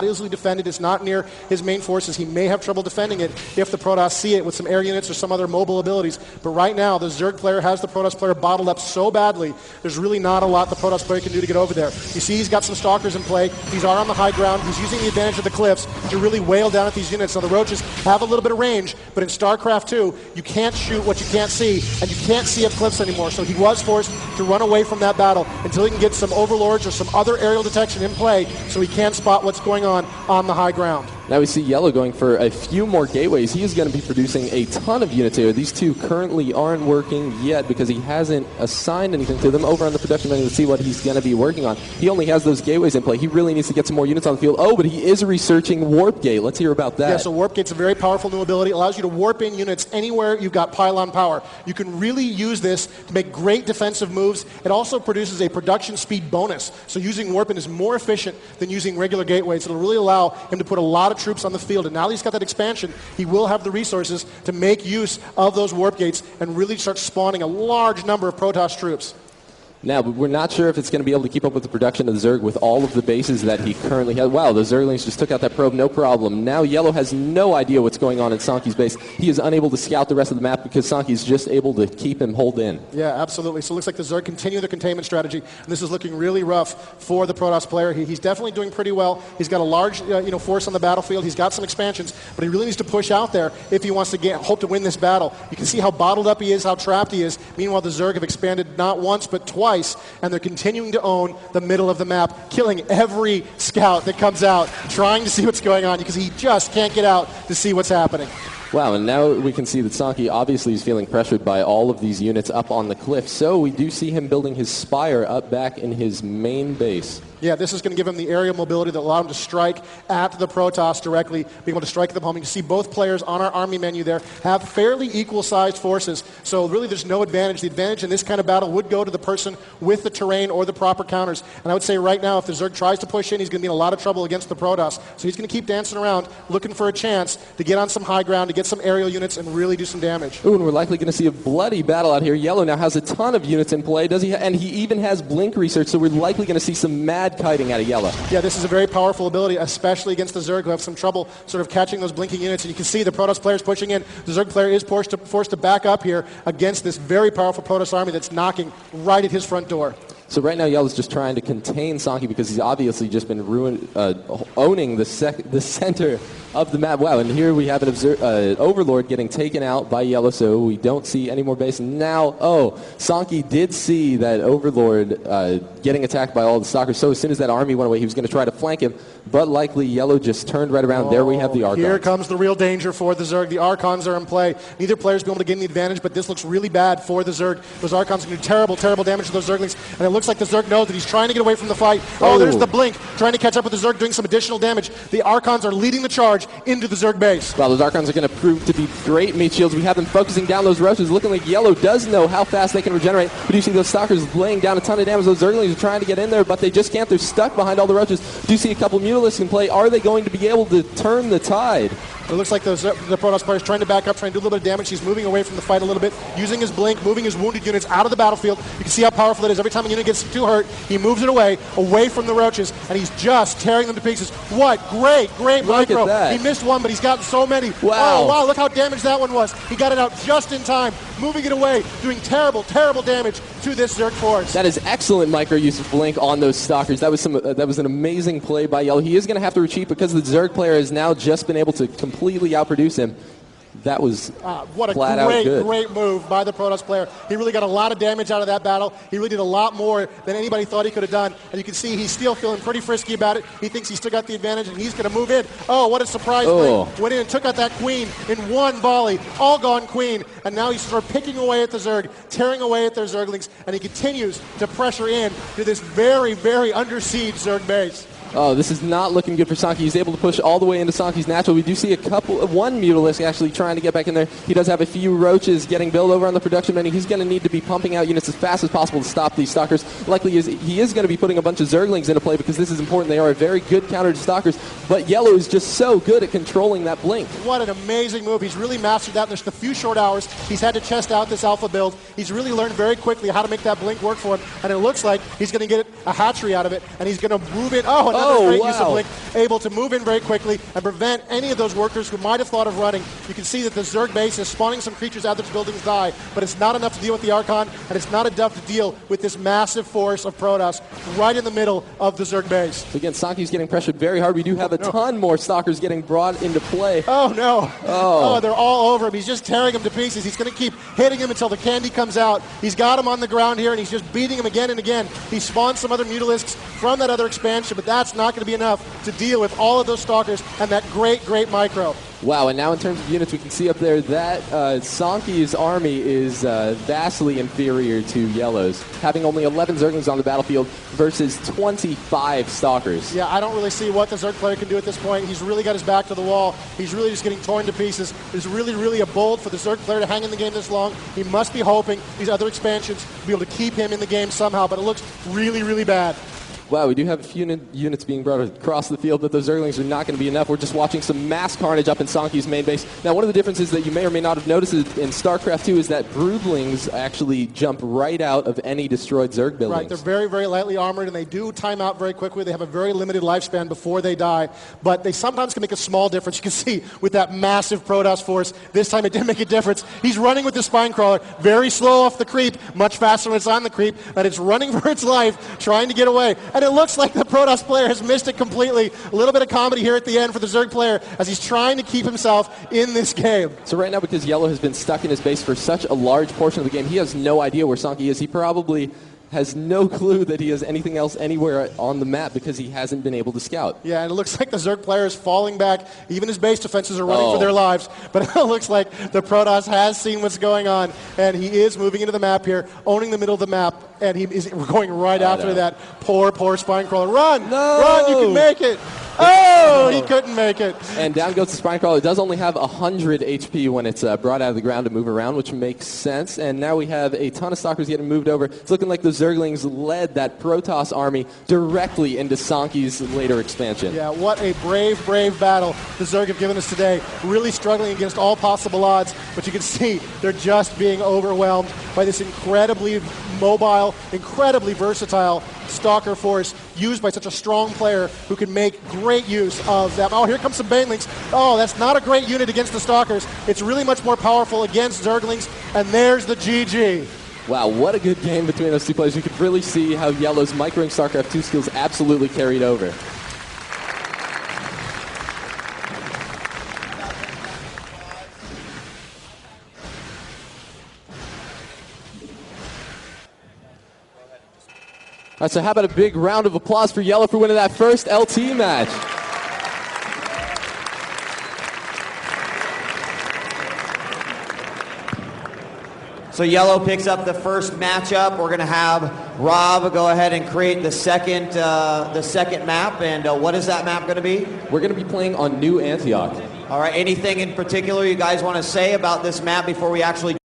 easily defended. It's not near his main forces. He may have trouble defending it if the Protoss see it with some air units or some other mobile abilities. But right now, the Zerg player has the Protoss player bottled up so badly, there's really not a lot the Protoss player can do to get over there. You see he's got some Stalkers in play. These are on the high ground. He's using the advantage of the cliffs to really wail down at these units. Now the Roaches have a little bit of range, but in StarCraft 2, you can't shoot what you can't see, and you can't see up cliffs anymore. So he was forced to run away from that battle until he can get some Overlords or some other aerial detection in play so he can spot what's going on the high ground. Now we see Yellow going for a few more gateways. He is going to be producing a ton of units here. These two currently aren't working yet because he hasn't assigned anything to them. Over on the production menu to see what he's going to be working on. He only has those gateways in play. He really needs to get some more units on the field. Oh, but he is researching Warp Gate. Let's hear about that. Yeah, so Warp Gate's a very powerful new ability. It allows you to warp in units anywhere you've got pylon power. You can really use this to make great defensive moves. It also produces a production speed bonus. So using Warp-In is more efficient than using regular gateways. It'll really allow him to put a lot of troops on the field, and now that he's got that expansion, he will have the resources to make use of those warp gates and really start spawning a large number of Protoss troops. Now, but we're not sure if it's going to be able to keep up with the production of the Zerg with all of the bases that he currently has. Wow, the Zerglings just took out that probe, no problem. Now Yellow has no idea what's going on at Sanki's base. He is unable to scout the rest of the map because Sanki's just able to keep him holed in. Yeah, absolutely. So it looks like the Zerg continue the containment strategy, and this is looking really rough for the Protoss player. He's definitely doing pretty well. He's got a large force on the battlefield. He's got some expansions, but he really needs to push out there if he wants to hope to win this battle. You can see how bottled up he is, how trapped he is. Meanwhile, the Zerg have expanded not once but twice, and they're continuing to own the middle of the map, killing every scout that comes out, trying to see what's going on because he just can't get out to see what's happening. Wow, and now we can see that Sanki obviously is feeling pressured by all of these units up on the cliff, so we do see him building his spire up back in his main base. Yeah, this is going to give him the aerial mobility that allow him to strike at the Protoss directly, be able to strike them home. You can see both players on our army menu there have fairly equal-sized forces, so really there's no advantage. The advantage in this kind of battle would go to the person with the terrain or the proper counters. And I would say right now, if the Zerg tries to push in, he's going to be in a lot of trouble against the Protoss. So he's going to keep dancing around, looking for a chance to get on some high ground, to get some aerial units, and really do some damage. Ooh, and we're likely going to see a bloody battle out here. Yellow now has a ton of units in play, does he? And he even has blink research, so we're likely going to see some mad kiting out of Yellow. Yeah, this is a very powerful ability, especially against the Zerg, who have some trouble sort of catching those blinking units. And you can see the Protoss players pushing in. The Zerg player is forced to back up here against this very powerful Protoss army that's knocking right at his front door. So right now, Yellow's just trying to contain Sanki because he's obviously just been owning the center of the map. Wow, and here we have an Overlord getting taken out by Yellow, so we don't see any more base. Now, Sanki did see that Overlord getting attacked by all the Stalkers, so as soon as that army went away, he was going to try to flank him, but likely Yellow just turned right around. There we have the Archons. Here comes the real danger for the Zerg. The Archons are in play. Neither player's been able to gain the advantage, but this looks really bad for the Zerg. Those Archons are going to do terrible, terrible damage to those Zerglings, and it looks like the Zerg knows that he's trying to get away from the fight. Oh, there's the blink, trying to catch up with the Zerg, doing some additional damage. The Archons are leading the charge into the Zerg base. Well, those Archons are going to prove to be great meat shields. We have them focusing down those Roaches, looking like Yellow does know how fast they can regenerate. But you see those Stalkers laying down a ton of damage. Those Zerglings are trying to get in there, but they just can't. They're stuck behind all the Roaches. Do you see a couple Mutalisks in play? Are they going to be able to turn the tide? It looks like the Protoss player is trying to back up, trying to do a little bit of damage. He's moving away from the fight a little bit, using his blink, moving his wounded units out of the battlefield. You can see how powerful it is. Every time a unit gets too hurt, he moves it away from the Roaches, and he's just tearing them to pieces. What great micro. He missed one, but he's gotten so many. Wow. Oh, wow, look how damaged that one was. He got it out just in time, moving it away, doing terrible, terrible damage to this Zerg force. That is excellent micro use of blink on those Stalkers. That was an amazing play by Yellow. He is going to have to retreat because the Zerg player has now just been able to completely outproduce him. That was what a great move by the Protoss player. He really got a lot of damage out of that battle. He really did a lot more than anybody thought he could have done. And you can see he's still feeling pretty frisky about it. He thinks he's still got the advantage, and he's going to move in. Oh, what a surprise thing. Went in and took out that queen in one volley. All gone queen. And now he's sort of picking away at the Zerg, tearing away at their Zerglings, and he continues to pressure in to this very, very under siege Zerg base. Oh, this is not looking good for Sanki. He's able to push all the way into Sanki's natural. We do see one Mutalisk actually trying to get back in there. He does have a few Roaches getting built over on the production menu. He's going to need to be pumping out units as fast as possible to stop these Stalkers. Likely he is going to be putting a bunch of Zerglings into play because this is important. They are a very good counter to Stalkers, but Yellow is just so good at controlling that blink. What an amazing move. He's really mastered that in just a few short hours. He's had to test out this alpha build. He's really learned very quickly how to make that blink work for him, and it looks like he's going to get a hatchery out of it, and he's going to move it. Oh, another great use of wow. Blink, able to move in very quickly and prevent any of those workers who might have thought of running. You can see that the Zerg base is spawning some creatures out that's buildings die, but it's not enough to deal with the Archon, and it's not enough to deal with this massive force of Protoss right in the middle of the Zerg base. So again, Sanki's getting pressured very hard. We do have a ton more Stalkers getting brought into play. Oh, no. Oh. They're all over him. He's just tearing him to pieces. He's going to keep hitting him until the candy comes out. He's got him on the ground here, and he's just beating him again and again. He spawned some other Mutalisks from that other expansion, but that's not going to be enough to deal with all of those Stalkers and that great, great micro. Wow, and now in terms of units, we can see up there that Sanki's army is vastly inferior to Yellow's, having only 11 Zerglings on the battlefield versus 25 Stalkers. Yeah, I don't really see what the Zerg player can do at this point. He's really got his back to the wall. He's really just getting torn to pieces. It's really, really a bold for the Zerg player to hang in the game this long. He must be hoping these other expansions will be able to keep him in the game somehow, but it looks really, really bad. Wow, we do have a few units being brought across the field, but those Zerglings are not going to be enough. We're just watching some mass carnage up in Sanki's main base. Now, one of the differences that you may or may not have noticed in StarCraft 2 is that Broodlings actually jump right out of any destroyed Zerg buildings. Right, they're very, very lightly armored, and they do time out very quickly. They have a very limited lifespan before they die, but they sometimes can make a small difference. You can see with that massive Protoss force, this time it did make a difference. He's running with the Spine Crawler, very slow off the creep, much faster when it's on the creep, and it's running for its life, trying to get away. And it looks like the Protoss player has missed it completely. A little bit of comedy here at the end for the Zerg player as he's trying to keep himself in this game. So right now, because Yellow has been stuck in his base for such a large portion of the game, he has no idea where Sanki is. He probably has no clue that he has anything else anywhere on the map because he hasn't been able to scout. Yeah, and it looks like the Zerg player is falling back. Even his base defenses are running for their lives. But it looks like the Protoss has seen what's going on, and he is moving into the map here, owning the middle of the map, and he is going right after that poor, poor Spine Crawler. Run! No! Run! You can make it! Oh, he couldn't make it. And down goes the Spinecrawler. It does only have 100 HP when it's brought out of the ground to move around, which makes sense. And now we have a ton of Stalkers getting moved over. It's looking like the Zerglings led that Protoss army directly into Sanki's later expansion. Yeah, what a brave, brave battle the Zerg have given us today. Really struggling against all possible odds, but you can see they're just being overwhelmed by this incredibly mobile, incredibly versatile Stalker force used by such a strong player who can make great use of that. Oh, here comes some Banelings. Oh, that's not a great unit against the Stalkers. It's really much more powerful against Zerglings, and there's the GG. Wow, what a good game between those two players. You could really see how Yellow's microing StarCraft 2 skills absolutely carried over. All right, so how about a big round of applause for Yellow for winning that first LT match? So Yellow picks up the first matchup. We're going to have Rob go ahead and create the second map. And what is that map going to be? We're going to be playing on New Antioch. All right, anything in particular you guys want to say about this map before we actually